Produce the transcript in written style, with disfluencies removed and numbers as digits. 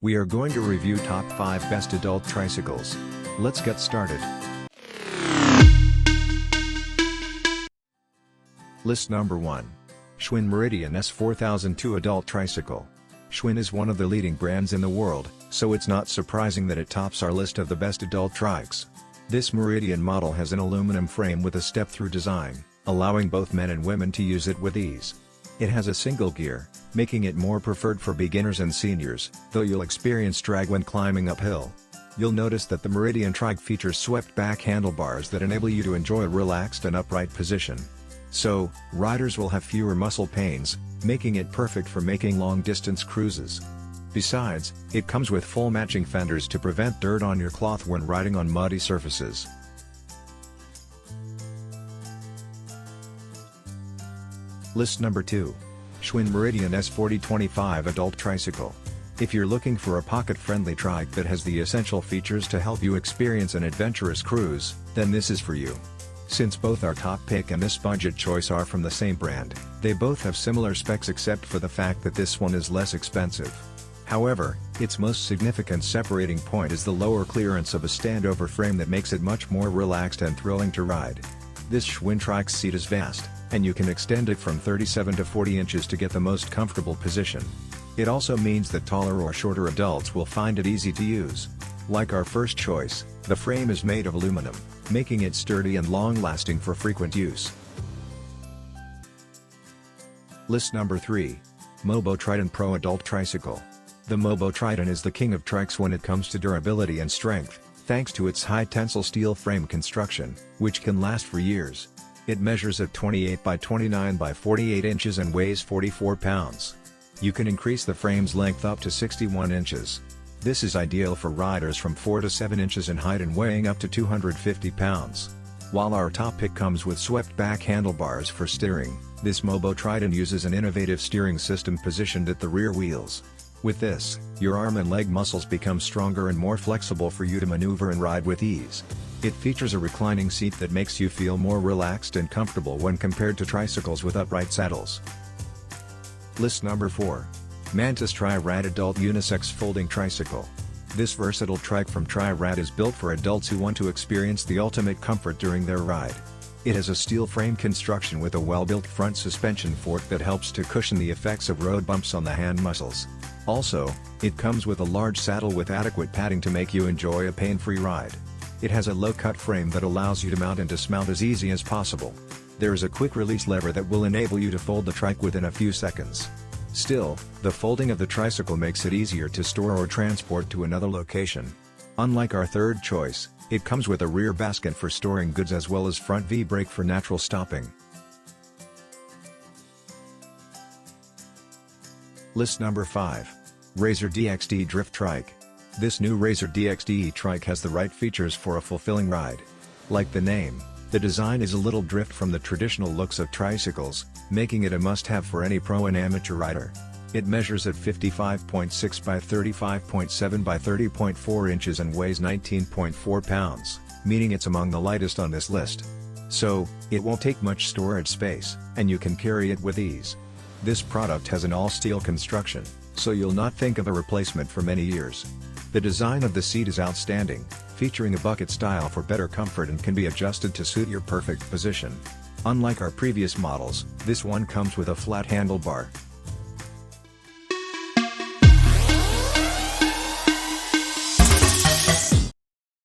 We are going to review top 5 best adult tricycles. Let's get started. List number 1. Schwinn Meridian S4002 Adult Tricycle. Schwinn is one of the leading brands in the world, so it's not surprising that it tops our list of the best adult trikes. This Meridian model has an aluminum frame with a step-through design, allowing both men and women to use it with ease. It has a single gear, making it more preferred for beginners and seniors, though you'll experience drag when climbing uphill. You'll notice that the Meridian trike features swept-back handlebars that enable you to enjoy a relaxed and upright position. So, riders will have fewer muscle pains, making it perfect for making long-distance cruises. Besides, it comes with full matching fenders to prevent dirt on your cloth when riding on muddy surfaces. List number 2. Schwinn Meridian S4025 Adult Tricycle. If you're looking for a pocket-friendly trike that has the essential features to help you experience an adventurous cruise, then this is for you. Since both our top pick and this budget choice are from the same brand, they both have similar specs except for the fact that this one is less expensive. However, its most significant separating point is the lower clearance of a standover frame that makes it much more relaxed and thrilling to ride. This Schwinn trike seat is vast, and you can extend it from 37 to 40 inches to get the most comfortable position. It also means that taller or shorter adults will find it easy to use. Like our first choice, the frame is made of aluminum, making it sturdy and long-lasting for frequent use. List number 3. Mobo Trident Pro Adult Tricycle. The Mobo Trident is the king of trikes when it comes to durability and strength, thanks to its high-tensile steel frame construction, which can last for years. It measures at 28 by 29 by 48 inches and weighs 44 pounds. You can increase the frame's length up to 61 inches. This is ideal for riders from 4 to 7 inches in height and weighing up to 250 pounds. While our top pick comes with swept-back handlebars for steering, this Mobo Trident uses an innovative steering system positioned at the rear wheels. With this, your arm and leg muscles become stronger and more flexible for you to maneuver and ride with ease. It features a reclining seat that makes you feel more relaxed and comfortable when compared to tricycles with upright saddles. List number 4. Mantis Tri-Rad Adult Unisex Folding Tricycle. This versatile trike from Tri-Rad is built for adults who want to experience the ultimate comfort during their ride. It has a steel frame construction with a well-built front suspension fork that helps to cushion the effects of road bumps on the hand muscles. Also, it comes with a large saddle with adequate padding to make you enjoy a pain-free ride. It has a low-cut frame that allows you to mount and dismount as easy as possible. There is a quick-release lever that will enable you to fold the trike within a few seconds. Still, the folding of the tricycle makes it easier to store or transport to another location. Unlike our third choice, it comes with a rear basket for storing goods as well as front V-brake for natural stopping. List number 5. Razer DXD Drift Trike. This new Razer DXD trike has the right features for a fulfilling ride. Like the name, the design is a little drift from the traditional looks of tricycles, making it a must-have for any pro and amateur rider. It measures at 55.6 by 35.7 by 30.4 inches and weighs 19.4 pounds, meaning it's among the lightest on this list. So, it won't take much storage space, and you can carry it with ease. This product has an all-steel construction, so you'll not think of a replacement for many years. The design of the seat is outstanding, featuring a bucket style for better comfort and can be adjusted to suit your perfect position. Unlike our previous models, this one comes with a flat handlebar,